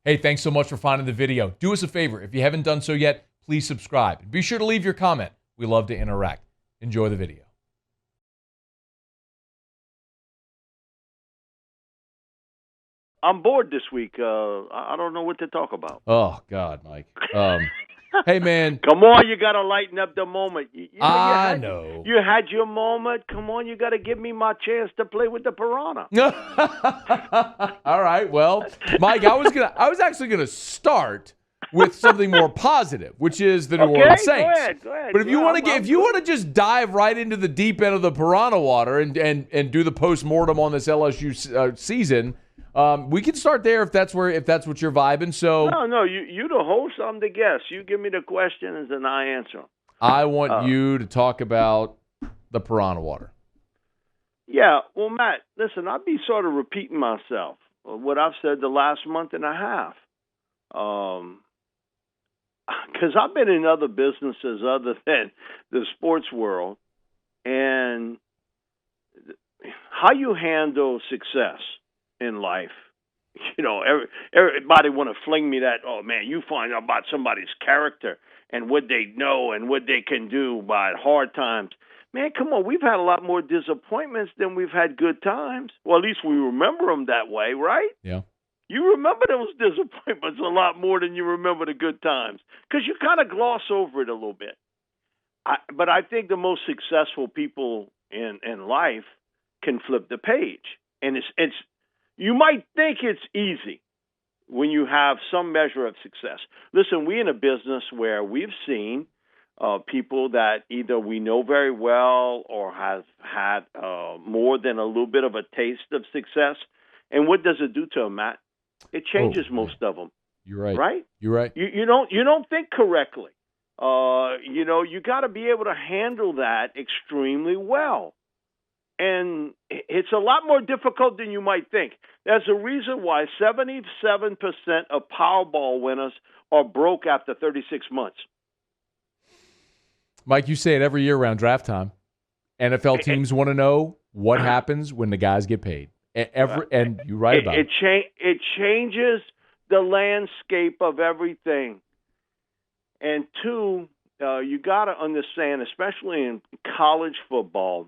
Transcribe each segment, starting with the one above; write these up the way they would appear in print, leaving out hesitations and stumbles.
Hey, thanks so much for finding the video. Do us a favor. If you haven't done so yet, please subscribe. Be sure to leave your comment. We love to interact. Enjoy the video. I'm bored this week. I don't know what to talk about. Oh, God, Mike. Hey, man. Come on, you got to lighten up the moment. I know. You had your moment. Come on, you got to give me my chance to play with the piranha. All right. Well, Mike, I was actually gonna start with something more positive, which is the New Orleans Saints. Go ahead. But if you want to just dive right into the deep end of the piranha water and do the post-mortem on this LSU season, we can start there if that's what you're vibing. So no, you the host. I'm the guest. You give me the questions and I answer them. I want you to talk about the piranha water. Yeah, well, Matt, listen, I'll be sort of repeating myself, what I've said the last month and a half. Because I've been in other businesses other than the sports world, and how you handle success in life. Everybody want to fling me that, oh, man, you find out about somebody's character and what they know and what they can do by hard times. Man, come on, we've had a lot more disappointments than we've had good times. Well, at least we remember them that way, right? Yeah. You remember those disappointments a lot more than you remember the good times because you kind of gloss over it a little bit. But I think the most successful people in life can flip the page. And it's you might think it's easy when you have some measure of success. Listen, we're in a business where we've seen people that either we know very well or have had more than a little bit of a taste of success. And what does it do to them, Matt? It changes most of them. You're right. Right? You're right. You don't think correctly. You got to be able to handle that extremely well. And it's a lot more difficult than you might think. There's a reason why 77% of Powerball winners are broke after 36 months. Mike, you say it every year around draft time. NFL teams want to know what happens when the guys get paid. And you write about it. It changes the landscape of everything. And two, you got to understand, especially in college football,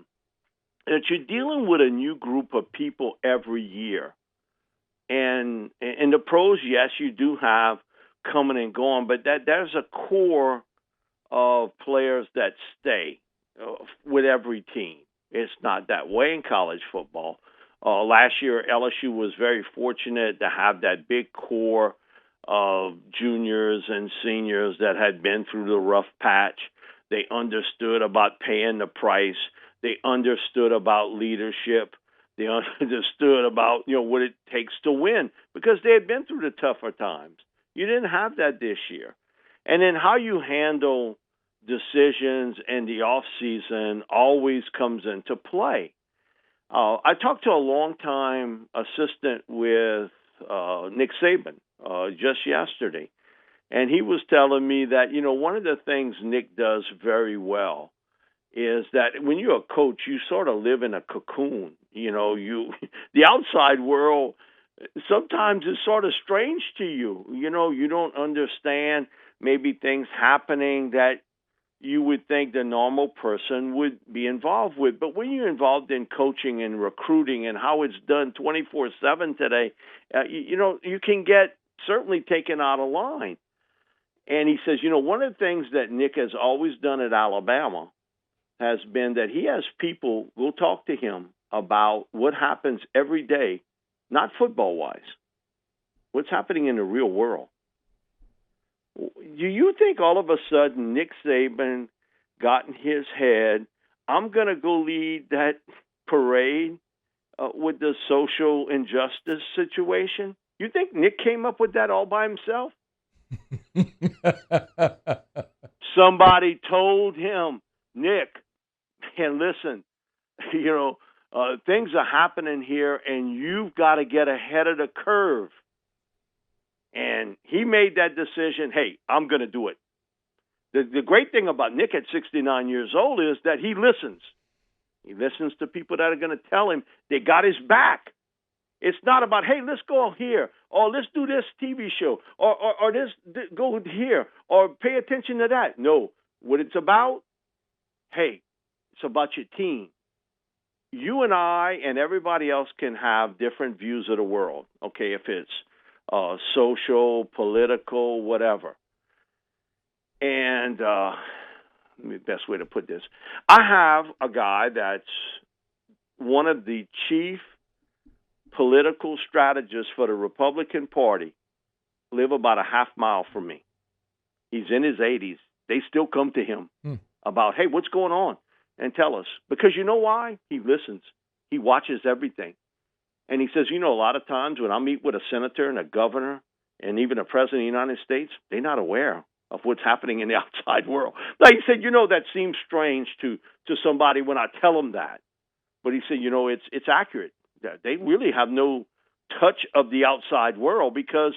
that you're dealing with a new group of people every year. And in the pros, yes, you do have coming and going, but there's a core of players that stay with every team. It's not that way in college football. Last year, LSU was very fortunate to have that big core of juniors and seniors that had been through the rough patch. They understood about paying the price. They understood about leadership. They understood about what it takes to win because they had been through the tougher times. You didn't have that this year. And then how you handle decisions in the off season always comes into play. I talked to a longtime assistant with Nick Saban just yesterday, and he was telling me that one of the things Nick does very well is that when you're a coach, you sort of live in a cocoon. The outside world sometimes is sort of strange to you. You don't understand maybe things happening that you would think the normal person would be involved with. But when you're involved in coaching and recruiting and how it's done 24/7 today, you can get certainly taken out of line. And he says, one of the things that Nick has always done at Alabama has been that he has people go talk to him about what happens every day, not football-wise, what's happening in the real world. Do you think all of a sudden Nick Saban got in his head, I'm going to go lead that parade with the social injustice situation? You think Nick came up with that all by himself? Somebody told him, Nick, and listen, things are happening here and you've got to get ahead of the curve. And he made that decision, hey, I'm going to do it. The great thing about Nick at 69 years old is that he listens. He listens to people that are going to tell him they got his back. It's not about, hey, let's go here, or let's do this TV show, or go here, or pay attention to that. No, what it's about, hey, it's about your team. You and I and everybody else can have different views of the world, okay, if it's social, political, whatever. And the best way to put this, I have a guy that's one of the chief political strategists for the Republican Party, live about a half mile from me. He's in his 80s. They still come to him about, hey, what's going on? And tell us. Because you know why? He listens. He watches everything. And he says, a lot of times when I meet with a senator and a governor and even a president of the United States, they're not aware of what's happening in the outside world. Like he said, that seems strange to somebody when I tell them that. But he said, it's accurate. They really have no touch of the outside world because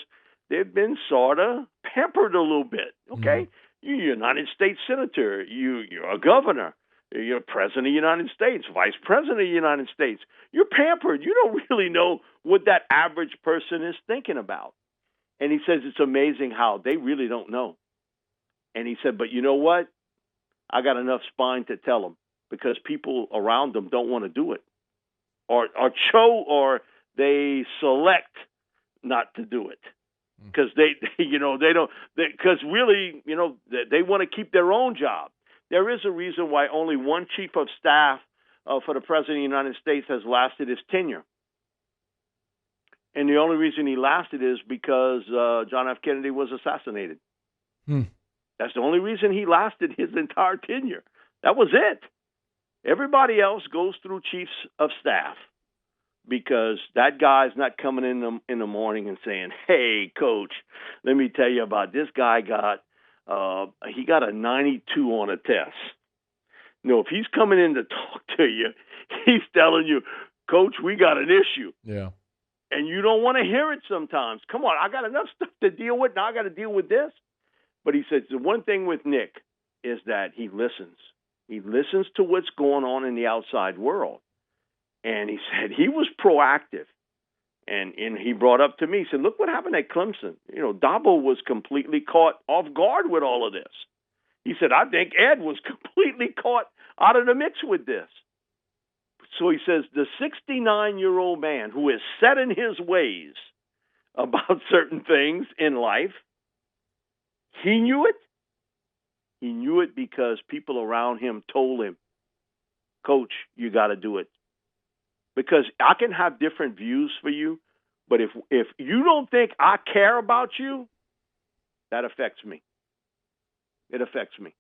they've been sort of pampered a little bit, okay? You're a United States senator. You're a governor. You're president of the United States, vice president of the United States. You're pampered. You don't really know what that average person is thinking about. And he says it's amazing how they really don't know. And he said, but you know what? I got enough spine to tell them because people around them don't want to do it. Or they select not to do it because they don't, because really, they want to keep their own job. There is a reason why only one chief of staff for the president of the United States has lasted his tenure. And the only reason he lasted is because John F. Kennedy was assassinated. That's the only reason he lasted his entire tenure. That was it. Everybody else goes through chiefs of staff because that guy's not coming in the morning and saying, hey, coach, let me tell you about this guy he got a 92 on a test. No, if he's coming in to talk to you, he's telling you, coach, we got an issue. Yeah. And you don't want to hear it sometimes. Come on, I got enough stuff to deal with. Now I got to deal with this. But he says the one thing with Nick is that he listens. He listens to what's going on in the outside world. And he said he was proactive. And he brought up to me, he said, look what happened at Clemson. Dabo was completely caught off guard with all of this. He said, I think Ed was completely caught out of the mix with this. So he says, the 69-year-old man who is set in his ways about certain things in life, he knew it. He knew it because people around him told him, coach, you got to do it. Because I can have different views for you, but if you don't think I care about you, that affects me. It affects me.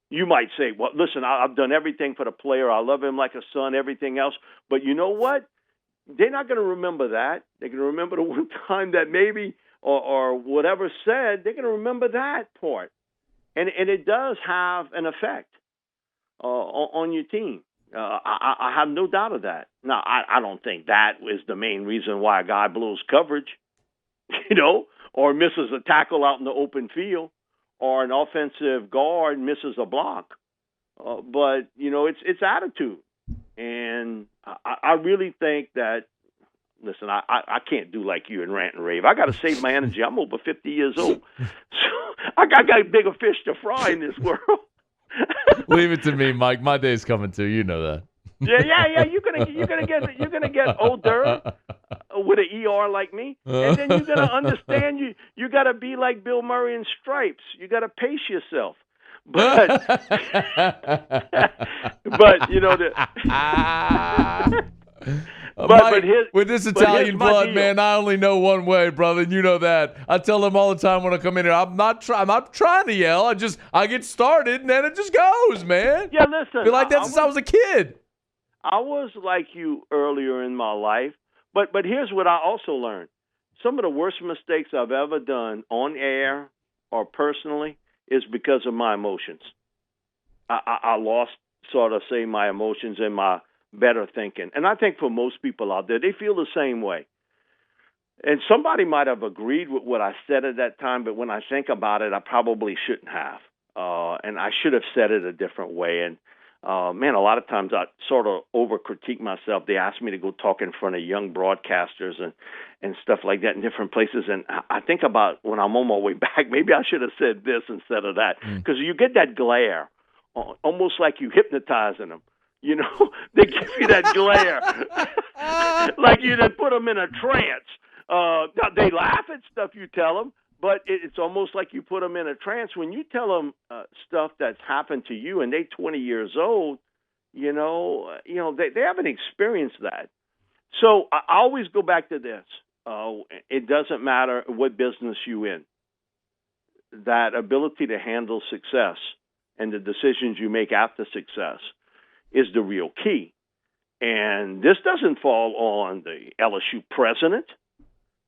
You might say, well, listen, I've done everything for the player. I love him like a son, everything else. But you know what? They're not going to remember that. They're going to remember the one time that maybe or whatever said, they're going to remember that part. And it does have an effect on your team. I have no doubt of that. Now, I don't think that is the main reason why a guy blows coverage, or misses a tackle out in the open field, or an offensive guard misses a block. But, it's attitude. And I really think that, listen, I can't do like you and rant and rave. I got to save my energy. I'm over 50 years old. So I got bigger fish to fry in this world. Leave it to me, Mike. My day's coming too. You know that. Yeah. You're gonna get older with an ER like me, and then you're gonna understand. You got to be like Bill Murray in Stripes. You got to pace yourself. But Mike, with this Italian blood, man, I only know one way, brother, and you know that. I tell them all the time when I come in here, I'm not trying to yell. I get started, and then it just goes, man. Yeah, listen. I feel like that since I was a kid. I was like you earlier in my life, but here's what I also learned. Some of the worst mistakes I've ever done on air or personally is because of my emotions. I lost, sort of, say, my emotions and my better thinking. And I think for most people out there, they feel the same way. And somebody might have agreed with what I said at that time, but when I think about it, I probably shouldn't have. And I should have said it a different way. And man, a lot of times I sort of over-critique myself. They ask me to go talk in front of young broadcasters and stuff like that in different places. And I think about when I'm on my way back, maybe I should have said this instead of that. Because you get that glare, almost like you hypnotizing them. You know, they give you that glare, like you done put them in a trance. Now they laugh at stuff you tell them, but it's almost like you put them in a trance. When you tell them stuff that's happened to you and they're 20 years old, they haven't experienced that. So I always go back to this. It doesn't matter what business you in. That ability to handle success and the decisions you make after success is the real key. And this doesn't fall on the LSU president.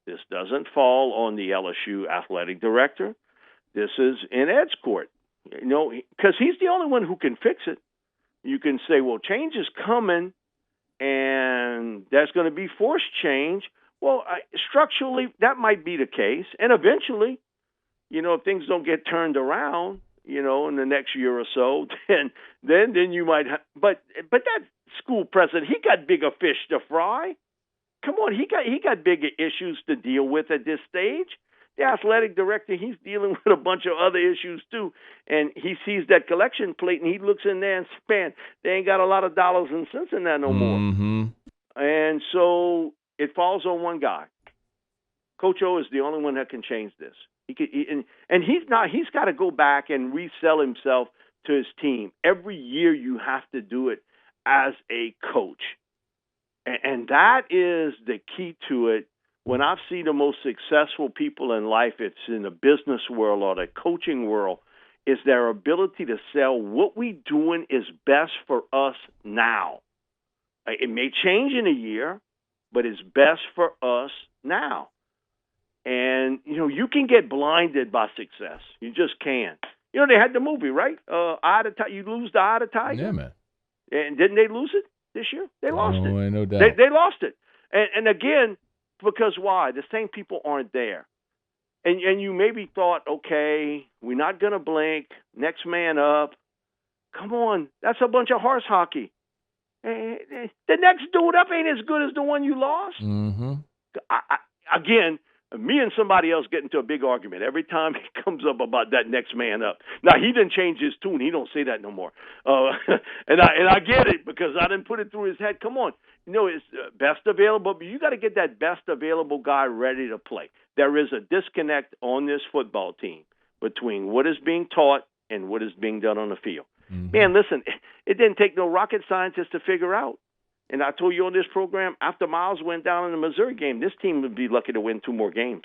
This doesn't fall on the LSU athletic director. This is in Ed's court, because he's the only one who can fix it. You can say, well, change is coming, and there's going to be forced change. Well, structurally, that might be the case. And eventually, if things don't get turned around, in the next year or so, then you might but that school president, he got bigger fish to fry. Come on, he got bigger issues to deal with at this stage. The athletic director, he's dealing with a bunch of other issues too, and he sees that collection plate and he looks in there and says, man, they ain't got a lot of dollars and cents in that no more. Mm-hmm. And so it falls on one guy. Coach O is the only one that can change this. He's got to go back and resell himself to his team. Every year you have to do it as a coach. And that is the key to it. When I see the most successful people in life, it's in the business world or the coaching world, is their ability to sell what we doing is best for us now. It may change in a year, but it's best for us now. And, you can get blinded by success. You just can. They had the movie, right? You lose the Eye of the Tiger. Yeah, man. And didn't they lose it this year? They lost it. No doubt. They lost it. And again, because why? The same people aren't there. And you maybe thought, okay, we're not going to blink. Next man up. Come on. That's a bunch of horse hockey. The next dude up ain't as good as the one you lost. Mm-hmm. Again, me and somebody else get into a big argument every time it comes up about that next man up. Now, he didn't change his tune. He don't say that no more. And I get it because I didn't put it through his head. Come on. It's best available, but you got to get that best available guy ready to play. There is a disconnect on this football team between what is being taught and what is being done on the field. Mm-hmm. Man, listen, it didn't take no rocket scientist to figure out. And I told you on this program, after Miles went down in the Missouri game, this team would be lucky to win 2 more games.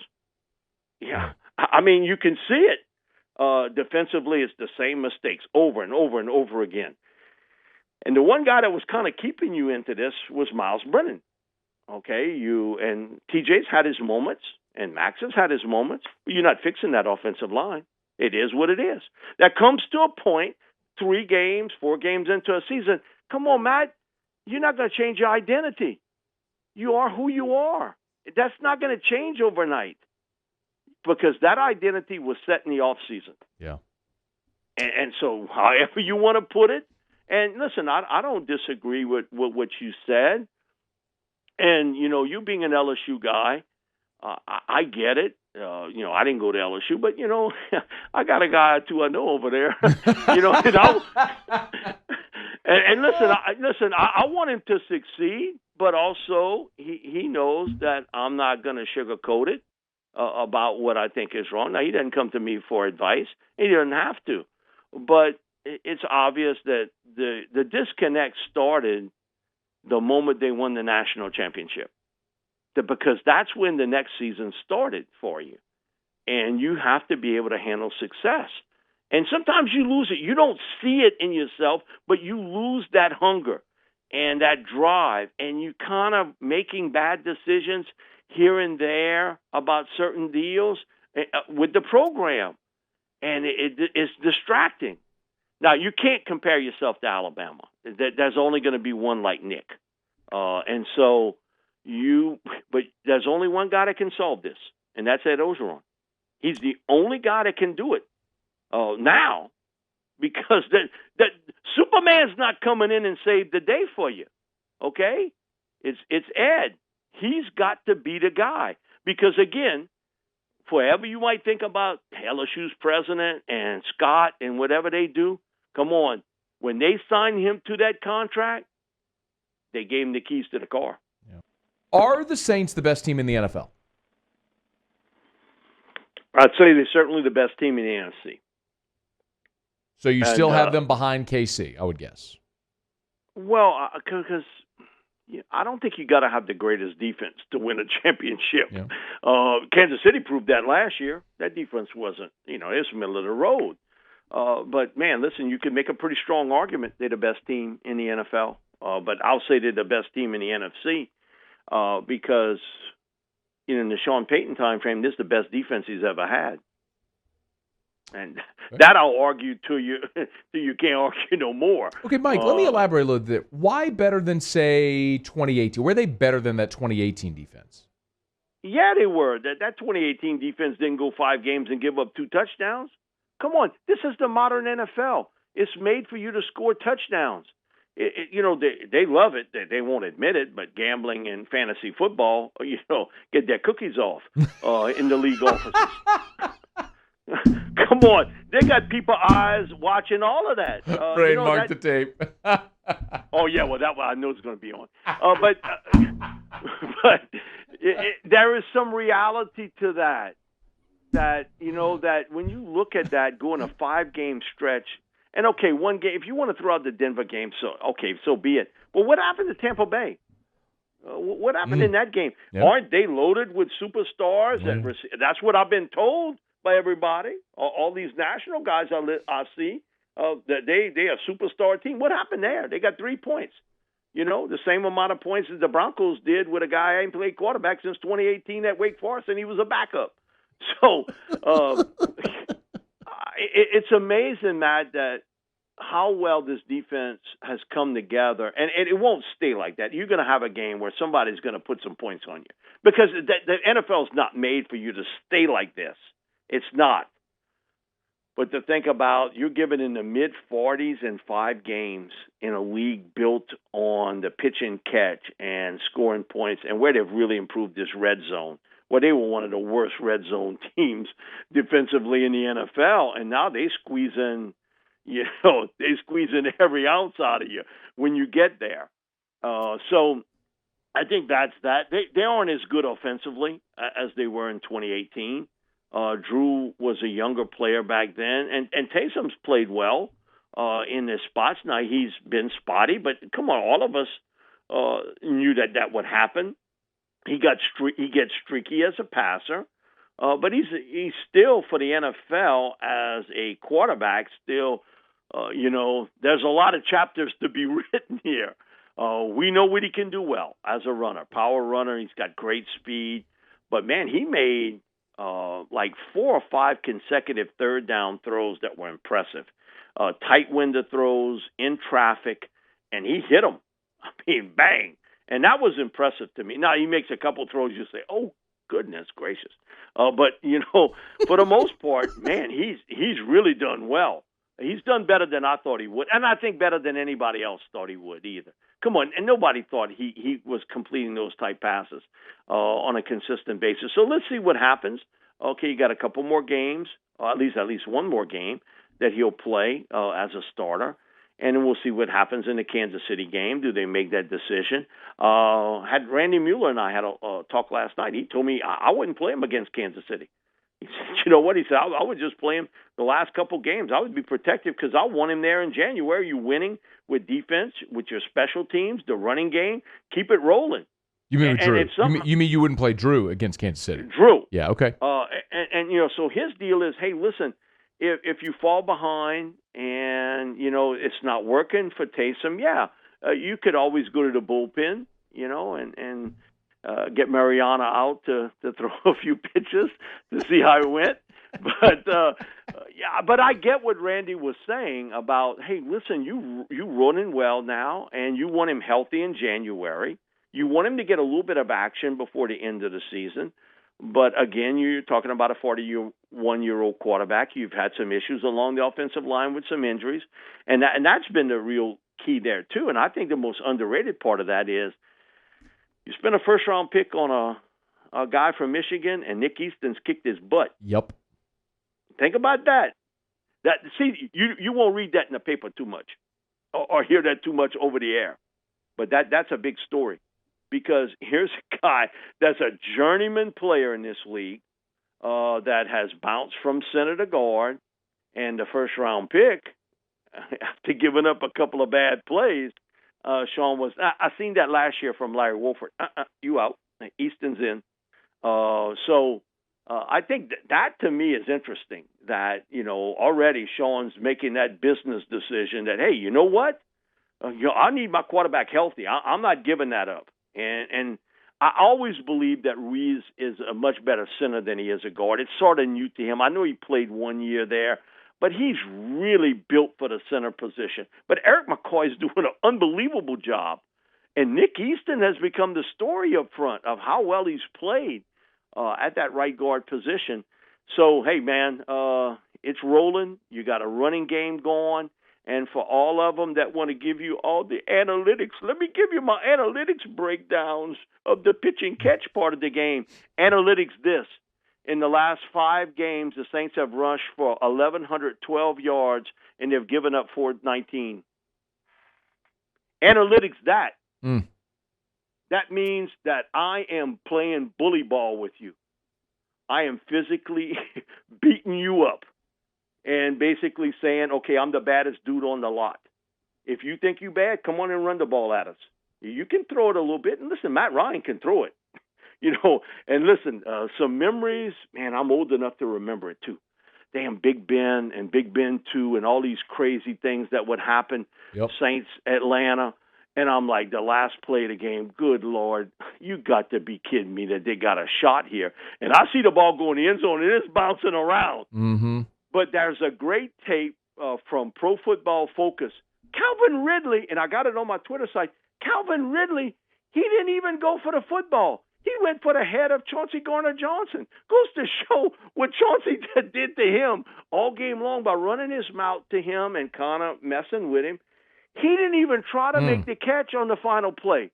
Yeah. I mean, you can see it. Defensively, it's the same mistakes over and over and over again. And the one guy that was kind of keeping you into this was Miles Brennan. Okay, and TJ's had his moments, and Max has had his moments, but you're not fixing that offensive line. It is what it is. That comes to a point, 3 games, 4 games into a season. Come on, Matt. You're not going to change your identity. You are who you are. That's not going to change overnight because that identity was set in the off season. Yeah. And so however you want to put it, and listen, I don't disagree with what you said. And, you being an LSU guy, I get it. I didn't go to LSU, but, I got a guy or two I know over there. And listen, I want him to succeed, but also he knows that I'm not going to sugarcoat it about what I think is wrong. Now, he didn't come to me for advice. He didn't have to. But it's obvious that the disconnect started the moment they won the national championship. Because that's when the next season started for you. And you have to be able to handle success. And sometimes you lose it. You don't see it in yourself, but you lose that hunger and that drive, and you kind of making bad decisions here and there about certain deals with the program. And it's distracting. Now, you can't compare yourself to Alabama. There's only going to be one like Nick. And so but there's only one guy that can solve this, and that's Ed Ogeron. He's the only guy that can do it now, because that Superman's not coming in and save the day for you. Okay? It's Ed. He's got to be the guy. Because, again, forever you might think about LSU's president and Scott and whatever they do, come on. When they signed him to that contract, they gave him the keys to the car. Yeah. Are the Saints the best team in the NFL? I'd say they're certainly the best team in the NFC. So you still have them behind KC, I would guess. Well, because I don't think you got to have the greatest defense to win a championship. Yeah. Kansas City proved that last year. That defense wasn't, it was middle of the road. But, man, listen, you can make a pretty strong argument they're the best team in the NFL. But I'll say they're the best team in the NFC because, in the Sean Payton time frame, this is the best defense he's ever had. And that I'll argue till you can't argue no more. Okay, Mike, let me elaborate a little bit. Why better than, say, 2018? Were they better than that 2018 defense? Yeah, they were. That 2018 defense didn't go 5 games and give up 2 touchdowns. Come on, this is the modern NFL. It's made for you to score touchdowns. They love it. They won't admit it, but gambling and fantasy football, get their cookies off in the league offices. Come on, they got people's eyes watching all of that. Trademark the tape. Oh yeah, well that one I know it's going to be on. But there is some reality to that. That when you look at that, going a 5-game stretch, and okay, 1 game. If you want to throw out the Denver game, so be it. But what happened to Tampa Bay? What happened in that game? Yep. Aren't they loaded with superstars? Yeah. That's what I've been told by everybody. All these national guys I see, that they are a superstar team. What happened there? They got 3 points. The same amount of points as the Broncos did with a guy who ain't played quarterback since 2018 at Wake Forest, and he was a backup. So it's amazing, Matt, that how well this defense has come together. And it won't stay like that. You're going to have a game where somebody's going to put some points on you. Because the NFL is not made for you to stay like this. It's not. But to think about, you're given in the mid-40s in 5 games in a league built on the pitch and catch and scoring points, and where they've really improved this red zone. Well, they were one of the worst red zone teams defensively in the NFL, and now they squeeze in, every ounce out of you when you get there. So I think that's that. They aren't as good offensively as they were in 2018. Drew was a younger player back then, and Taysom's played well in his spots. Now, he's been spotty, but come on, all of us knew that would happen. He gets streaky as a passer, but he's still, for the NFL as a quarterback, still, there's a lot of chapters to be written here. We know what he can do well as a runner, power runner. He's got great speed, but man, he made like 4 or 5 consecutive third down throws that were impressive. Tight window throws in traffic, and he hit them. I mean, bang. And that was impressive to me. Now, he makes a couple throws, you say, oh, goodness gracious. But, for the most part, man, he's really done well. He's done better than I thought he would, and I think better than anybody else thought he would either. Come on, and nobody thought he was completing those type passes on a consistent basis. So let's see what happens. Okay, you got a couple more games, at least one more game that he'll play as a starter. And then we'll see what happens in the Kansas City game. Do they make that decision? Had Randy Mueller and I had a talk last night. He told me I wouldn't play him against Kansas City. He said, you know what? He said, I would just play him the last couple games. I would be protective because I want him there in January. You winning with defense, with your special teams, the running game. Keep it rolling. You mean with Drew? You mean you wouldn't play Drew against Kansas City? Drew. Yeah, okay. So his deal is, hey, listen, if you fall behind and, it's not working for Taysom, you could always go to the bullpen, and get Mariana out to throw a few pitches to see how it went. But I get what Randy was saying about, hey, listen, you running well now, and you want him healthy in January. You want him to get a little bit of action before the end of the season. But again, you're talking about a 41-year-old quarterback. You've had some issues along the offensive line with some injuries, and that's been the real key there too. And I think the most underrated part of that is you spent a first-round pick on a guy from Michigan, and Nick Easton's kicked his butt. Yep. Think about that. See, you won't read that in the paper too much, or hear that too much over the air, but that's a big story. Because here's a guy that's a journeyman player in this league that has bounced from center to guard, and the first-round pick, after giving up a couple of bad plays, Sean was. I seen that last year from Larry Wolford. You out. Easton's in. So I think that to me is interesting. That already Sean's making that business decision that, hey, you know what? I need my quarterback healthy. I'm not giving that up. And I always believe that Rees is a much better center than he is a guard. It's sort of new to him. I know he played 1 year there, but he's really built for the center position. But Erik McCoy is doing an unbelievable job. And Nick Easton has become the story up front of how well he's played at that right guard position. So, hey, man, it's rolling. You got a running game going. And for all of them that want to give you all the analytics, let me give you my analytics breakdowns of the pitch and catch part of the game. Analytics this. In the last 5 games, the Saints have rushed for 1,112 yards, and they've given up 419. Analytics that. That means that I am playing bully ball with you. I am physically beating you up. And basically saying, okay, I'm the baddest dude on the lot. If you think you bad, come on and run the ball at us. You can throw it a little bit. And listen, Matt Ryan can throw it. And listen, some memories, man, I'm old enough to remember it too. Damn Big Ben and Big Ben 2 and all these crazy things that would happen. Yep. Saints, Atlanta. And I'm like, the last play of the game, good Lord, you got to be kidding me that they got a shot here. And I see the ball go in the end zone and it's bouncing around. Mm-hmm. But there's a great tape from Pro Football Focus. Calvin Ridley, and I got it on my Twitter site, Calvin Ridley, he didn't even go for the football. He went for the head of Chauncey Gardner-Johnson. Goes to show what Chauncey did to him all game long by running his mouth to him and kind of messing with him. He didn't even try to make the catch on the final play.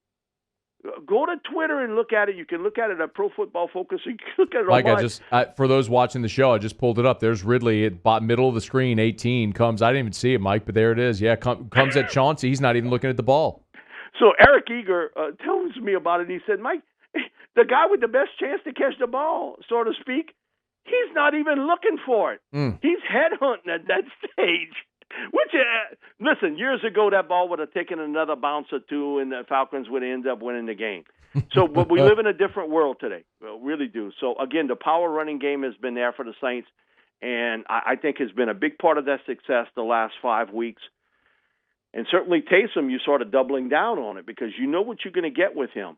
Go to Twitter and look at it. You can look at it at Pro Football Focus. You can look at it online. For those watching the show, I just pulled it up. There's Ridley at middle of the screen, 18, comes. I didn't even see it, Mike, but there it is. Yeah, comes at Chauncey. He's not even looking at the ball. So Eric Eager tells me about it. He said, Mike, the guy with the best chance to catch the ball, so to speak, he's not even looking for it. He's headhunting at that stage. Which, listen, years ago that ball would have taken another bounce or two, and the Falcons would end up winning the game. So, but we live in a different world today. We really do. So, again, the power running game has been there for the Saints, and I think has been a big part of that success the last 5 weeks. And certainly Taysom, you sort of doubling down on it because you know what you're going to get with him.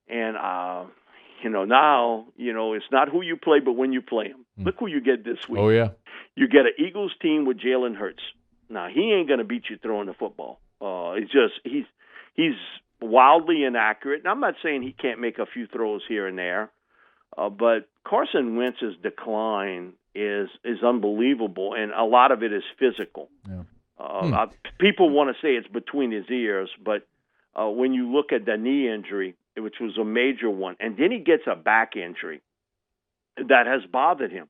And, now, it's not who you play, but when you play him. Look who you get this week. Oh, yeah. You get an Eagles team with Jalen Hurts. Now, he ain't going to beat you throwing the football. It's just he's wildly inaccurate. And I'm not saying he can't make a few throws here and there, but Carson Wentz's decline is unbelievable, and a lot of it is physical. Yeah. People want to say it's between his ears, but when you look at the knee injury, which was a major one, and then he gets a back injury that has bothered him.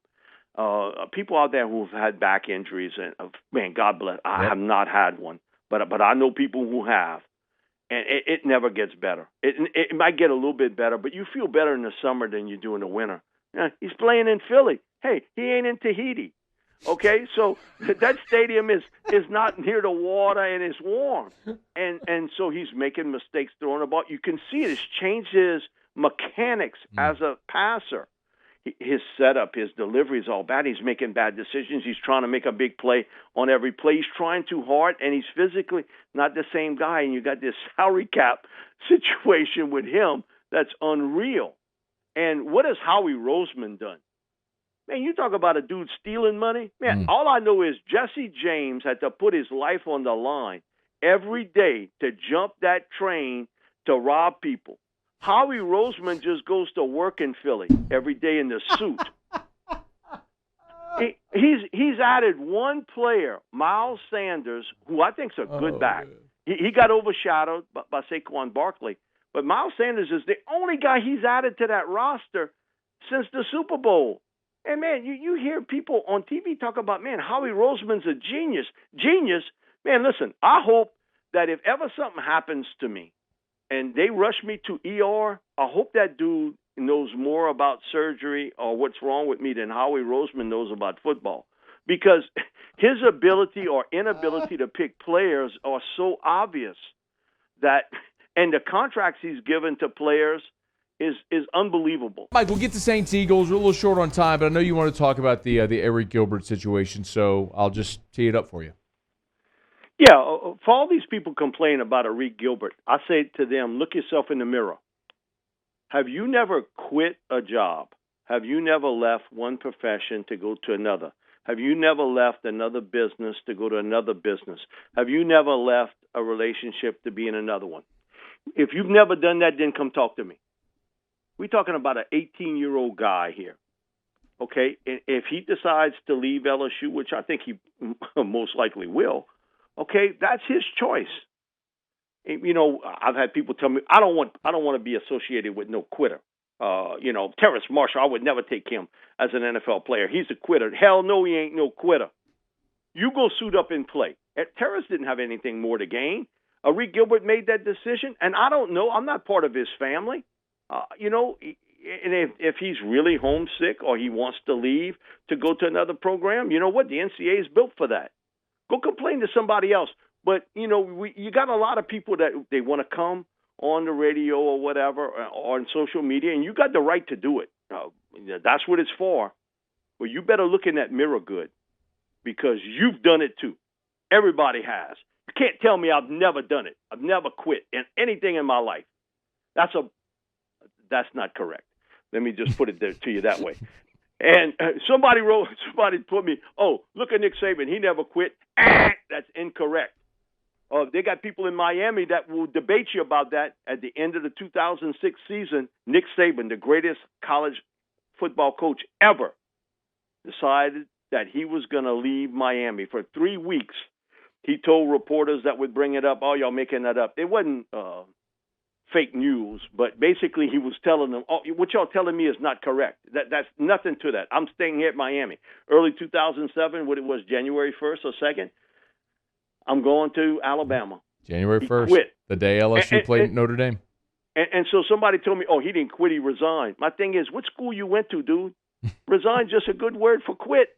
People out there who've had back injuries, and man, God bless. I have not had one, but I know people who have, and it never gets better. It might get a little bit better, but you feel better in the summer than you do in the winter. He's playing in Philly. Hey, he ain't in Tahiti. Okay, so that stadium is not near the water and it's warm, and so he's making mistakes throwing the ball. You can see it. It's changed his mechanics as a passer. His setup, his delivery is all bad. He's making bad decisions. He's trying to make a big play on every play. He's trying too hard, and he's physically not the same guy. And you got this salary cap situation with him that's unreal. And what has Howie Roseman done? Man, you talk about a dude stealing money. Man, all I know is Jesse James had to put his life on the line every day to jump that train to rob people. Howie Roseman just goes to work in Philly every day in the suit. He's added one player, Miles Sanders, who I think's a good back. He got overshadowed by Saquon Barkley. But Miles Sanders is the only guy he's added to that roster since the Super Bowl. And, man, you hear people on TV talk about, man, Howie Roseman's a genius. Genius? Man, listen, I hope that if ever something happens to me and they rush me to ER, I hope that dude knows more about surgery or what's wrong with me than Howie Roseman knows about football. Because his ability or inability to pick players are so obvious that, and the contracts he's given to players is unbelievable. Mike, we'll get to Saints Eagles. We're a little short on time, but I know you want to talk about the Arik Gilbert situation, so I'll just tee it up for you. Yeah, for all these people complain about Arik Gilbert, I say to them, look yourself in the mirror. Have you never quit a job? Have you never left one profession to go to another? Have you never left another business to go to another business? Have you never left a relationship to be in another one? If you've never done that, then come talk to me. We're talking about an 18-year-old guy here, okay? If he decides to leave LSU, which I think he most likely will, okay, that's his choice. You know, I've had people tell me, I don't want to be associated with no quitter. You know, Terrace Marshall, I would never take him as an NFL player. He's a quitter. Hell no, he ain't no quitter. You go suit up and play. Terrace didn't have anything more to gain. Arik Gilbert made that decision, and I don't know. I'm not part of his family. You know, and if he's really homesick or he wants to leave to go to another program, you know what? The NCAA is built for that. Go complain to somebody else. But, you know, you got a lot of people that they want to come on the radio or whatever or on social media, and you got the right to do it. That's what it's for. But you better look in that mirror good because you've done it too. Everybody has. You can't tell me I've never done it. I've never quit in anything in my life. That's not correct. Let me just put it to you that way. And somebody put me, oh, look at Nick Saban. He never quit. That's incorrect. They got people in Miami that will debate you about that. At the end of the 2006 season, Nick Saban, the greatest college football coach ever, decided that he was going to leave Miami. For 3 weeks, he told reporters that would bring it up, oh, y'all making that up. It wasn't fake news, but basically he was telling them, oh, what y'all telling me is not correct. That's nothing to that. I'm staying here at Miami. Early 2007, what it was, January 1st or 2nd, I'm going to Alabama. January 1st, quit. The day LSU played Notre Dame. And so somebody told me, oh, he didn't quit, he resigned. My thing is, what school you went to, dude? Resign just a good word for quit.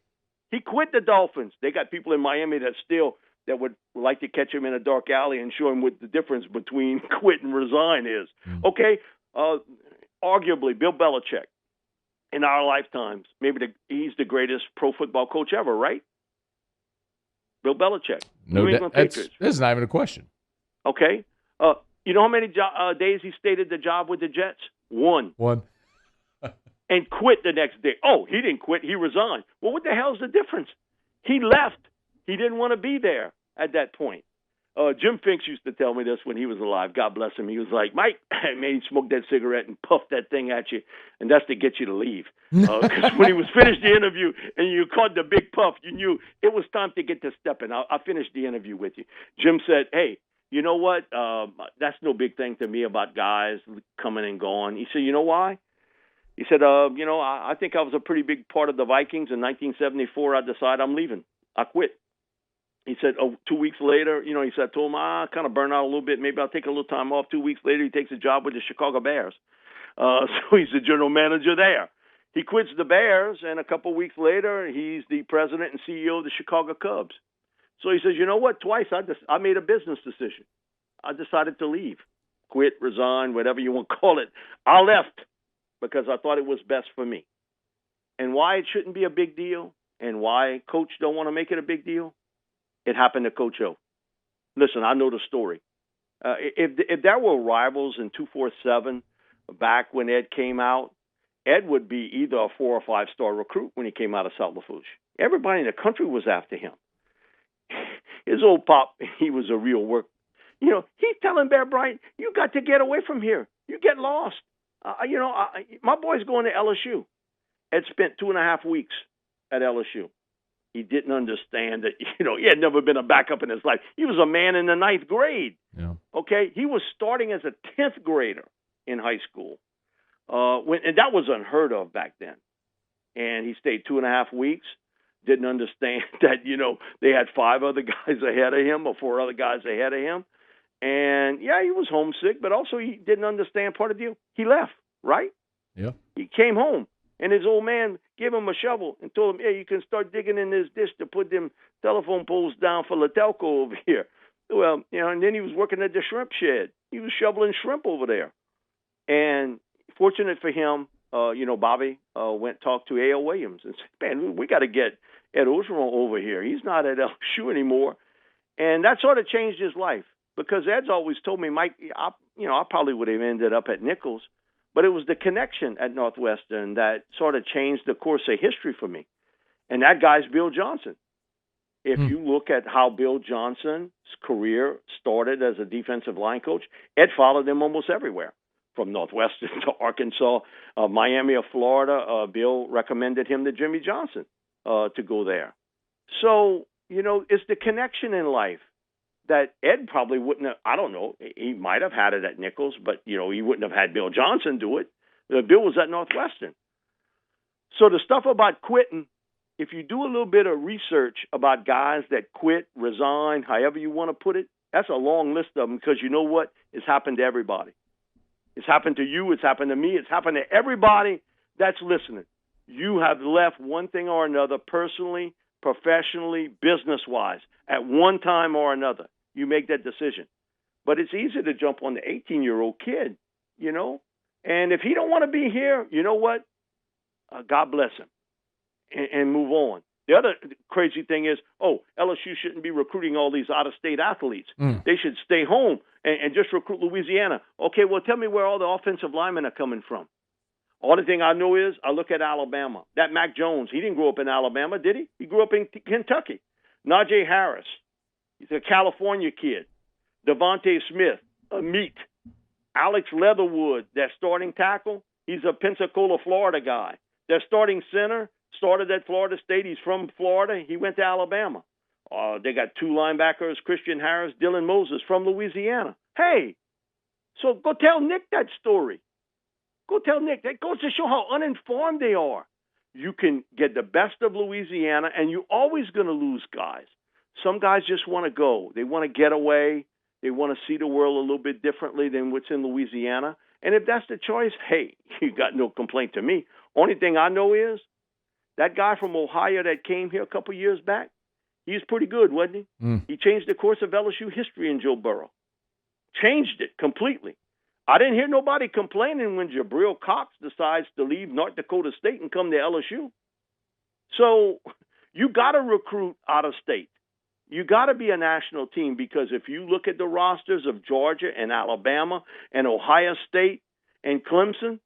He quit the Dolphins. They got people in Miami that would like to catch him in a dark alley and show him what the difference between quit and resign is. Okay, arguably, Bill Belichick, in our lifetimes, he's the greatest pro football coach ever, right? Bill Belichick, No, New England Patriots. This is not even a question. Okay, you know how many days he stayed at the job with the Jets? One. And quit the next day. Oh, he didn't quit. He resigned. Well, what the hell's the difference? He left. He didn't want to be there at that point. Jim Finks used to tell me this when he was alive. God bless him. He was like, Mike, man, he smoked that cigarette and puffed that thing at you, and that's to get you to leave. Because when he was finished the interview and you caught the big puff, you knew it was time to get to stepping. I finished the interview with you. Jim said, hey, you know what? That's no big thing to me about guys coming and going. He said, you know why? He said, you know, I think I was a pretty big part of the Vikings. In 1974, I decided I'm leaving. I quit. He said, 2 weeks later, you know, he said, I told him, I kind of burned out a little bit. Maybe I'll take a little time off. 2 weeks later, he takes a job with the Chicago Bears. So he's the general manager there. He quits the Bears, and a couple weeks later, he's the president and CEO of the Chicago Cubs. So he says, you know what? Twice I made a business decision. I decided to leave, quit, resign, whatever you want to call it. I left because I thought it was best for me. And why it shouldn't be a big deal and why Coach don't want to make it a big deal, it happened to Coach O. Listen, I know the story. If there were rivals in 247 back when Ed came out, Ed would be either a 4 or 5 star recruit when he came out of South Lafourche. Everybody in the country was after him. His old pop, he was a real work. You know, he's telling Bear Bryant, you got to get away from here. You get lost. My boy's going to LSU. Ed spent 2.5 weeks at LSU. He didn't understand that, he had never been a backup in his life. He was a man in the 9th grade. Yeah. Okay? He was starting as a 10th grader in high school. And that was unheard of back then. And he stayed 2.5 weeks. Didn't understand that, they had 5 other guys ahead of him or 4 other guys ahead of him. And, yeah, he was homesick, but also he didn't understand part of the deal. He left, right? Yeah. He came home, and his old man gave him a shovel and told him, hey, you can start digging in this ditch to put them telephone poles down for Latelco over here. Well, and then he was working at the shrimp shed. He was shoveling shrimp over there. And fortunate for him, Bobby went talked to A.L. Williams and said, man, we got to get Ed Orgeron over here. He's not at LSU anymore. And that sort of changed his life because Ed's always told me, Mike, I probably would have ended up at Nichols, but it was the connection at Northwestern that sort of changed the course of history for me. And that guy's Bill Johnson. If you look at how Bill Johnson's career started as a defensive line coach, Ed followed him almost everywhere, from Northwestern to Arkansas, Miami or Florida. Bill recommended him to Jimmy Johnson to go there. So, it's the connection in life that Ed probably wouldn't have. I don't know. He might have had it at Nichols, but, he wouldn't have had Bill Johnson do it. Bill was at Northwestern. So the stuff about quitting, if you do a little bit of research about guys that quit, resign, however you want to put it, that's a long list of them because you know what? It's happened to everybody. It's happened to you. It's happened to me. It's happened to everybody that's listening. You have left one thing or another, personally, professionally, business-wise, at one time or another. You make that decision. But it's easy to jump on the 18-year-old kid, And if he don't want to be here, you know what? God bless him. And move on. The other crazy thing is, LSU shouldn't be recruiting all these out-of-state athletes. They should stay home and just recruit Louisiana. Okay, well, tell me where all the offensive linemen are coming from. Only thing I know is I look at Alabama. That Mac Jones, he didn't grow up in Alabama, did he? He grew up in Kentucky. Najee Harris, he's a California kid. Devontae Smith, a meat. Alex Leatherwood, that starting tackle, he's a Pensacola, Florida guy. Their starting center started at Florida State. He's from Florida. He went to Alabama. They got 2 linebackers, Christian Harris, Dylan Moses from Louisiana. Hey, so go tell Nick that story. Go tell Nick. That goes to show how uninformed they are. You can get the best of Louisiana, and you're always going to lose guys. Some guys just want to go. They want to get away. They want to see the world a little bit differently than what's in Louisiana. And if that's the choice, hey, you got no complaint to me. Only thing I know is that guy from Ohio that came here a couple years back, he was pretty good, wasn't he? He changed the course of LSU history in Joe Burrow. Changed it completely. I didn't hear nobody complaining when Jabril Cox decides to leave North Dakota State and come to LSU. So you got to recruit out of state. You got to be a national team because if you look at the rosters of Georgia and Alabama and Ohio State and Clemson,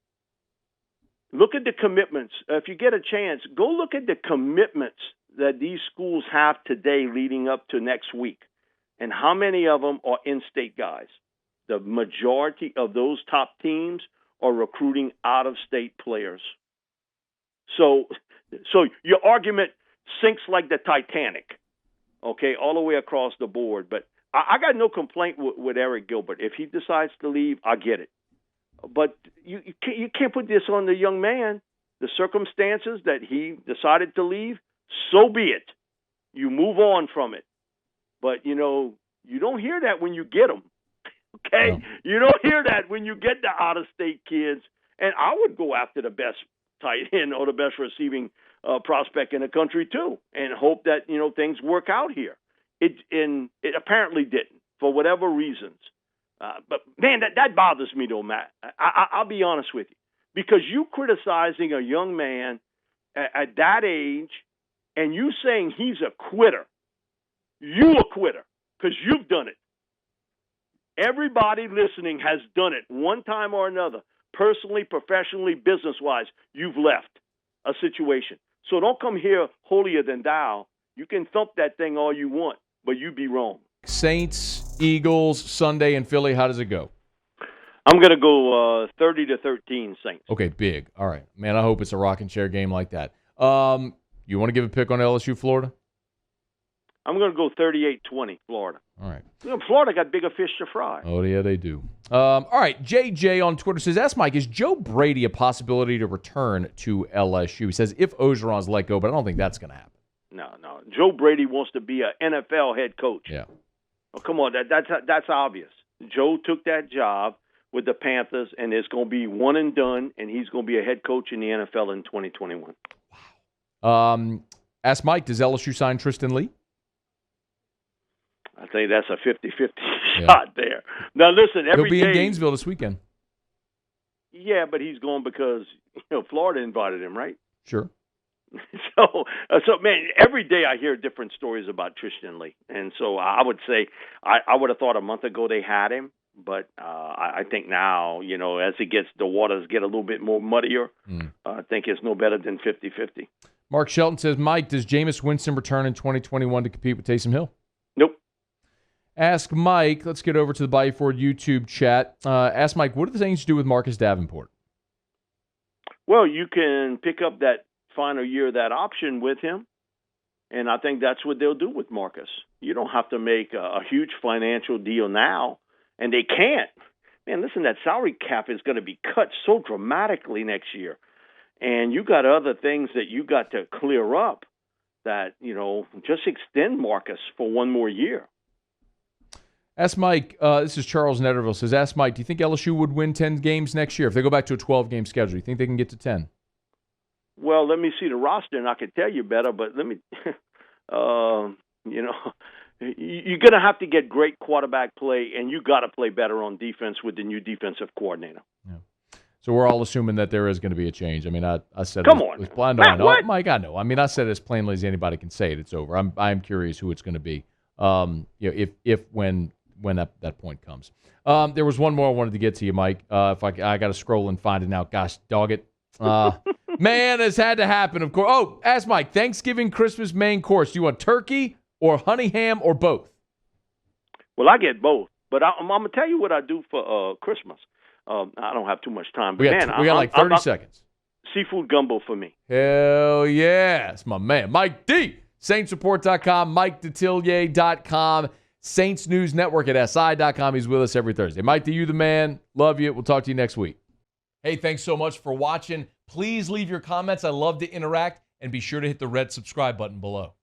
look at the commitments. If you get a chance, go look at the commitments that these schools have today leading up to next week and how many of them are in-state guys. The majority of those top teams are recruiting out-of-state players. So your argument sinks like the Titanic, okay, all the way across the board. But I got no complaint with Arik Gilbert. If he decides to leave, I get it. But you can't put this on the young man. The circumstances that he decided to leave, so be it. You move on from it. But, you don't hear that when you get them. Okay? No. You don't hear that when you get the out-of-state kids. And I would go after the best tight end or the best receiving prospect in the country, too, and hope that, things work out here. It apparently didn't for whatever reasons. But, man, that bothers me, though, Matt. I'll be honest with you. Because you criticizing a young man at that age and you saying he's a quitter. You a quitter because you've done it. Everybody listening has done it one time or another, personally, professionally, business-wise. You've left a situation. So don't come here holier than thou. You can thump that thing all you want, but you be wrong. Saints, Eagles, Sunday in Philly, how does it go? I'm going to go 30-13 Saints. Okay, big. All right. Man, I hope it's a rocking chair game like that. You want to give a pick on LSU, Florida? I'm going to go 38-20 Florida. All right. Florida got bigger fish to fry. Oh, yeah, they do. All right. JJ on Twitter says, ask Mike, is Joe Brady a possibility to return to LSU? He says, if Orgeron's let go, but I don't think that's going to happen. No. Joe Brady wants to be an NFL head coach. Yeah. Oh, come on. That's obvious. Joe took that job with the Panthers, and it's going to be one and done, and he's going to be a head coach in the NFL in 2021. Wow. Ask Mike, does LSU sign Tristan Lee? I think that's a 50-50 shot there. Now, listen, He'll be in Gainesville this weekend. Yeah, but he's going because Florida invited him, right? Sure. So man, every day I hear different stories about Tristan Lee, and so I would say I would have thought a month ago they had him, but I think now, as the waters get a little bit more muddier, I think it's no better than 50-50. Mark Shelton says, Mike, does Jameis Winston return in 2021 to compete with Taysom Hill? Nope. Ask Mike. Let's get over to the Bayou Ford YouTube chat. Ask Mike, what do the Saints do with Marcus Davenport? Well, you can pick up that final year of that option with him, and I think that's what they'll do with Marcus. You don't have to make a huge financial deal now, and they can't. Man, listen, that salary cap is going to be cut so dramatically next year, and you got other things that you got to clear up that, just extend Marcus for one more year. Ask Mike, this is Charles Netterville, says, ask Mike, do you think LSU would win 10 games next year? If they go back to a 12-game schedule, do you think they can get to 10? Well, let me see the roster, and I can tell you better, but let me, you're going to have to get great quarterback play, and you got to play better on defense with the new defensive coordinator. Yeah. So we're all assuming that there is going to be a change. I mean, I said Come it on. with blind eye. Oh, Mike, I know. I mean, I said it as plainly as anybody can say it. It's over. I'm curious who it's going to be. When that point comes. There was one more I wanted to get to you, Mike. If I got to scroll and find it now. Gosh, dog it. Man, it's had to happen, of course. Oh, ask Mike, Thanksgiving, Christmas main course. Do you want turkey or honey ham or both? Well, I get both. But I'm going to tell you what I do for Christmas. I don't have too much time. But we got like 30 seconds. Seafood gumbo for me. Hell yeah. It's my man. Mike D. SaintsReport.com, MikeDetillier.com, Saints News Network at SI.com. He's with us every Thursday. Mike D, you the man. Love you. We'll talk to you next week. Hey, thanks so much for watching. Please leave your comments. I love to interact. And be sure to hit the red subscribe button below.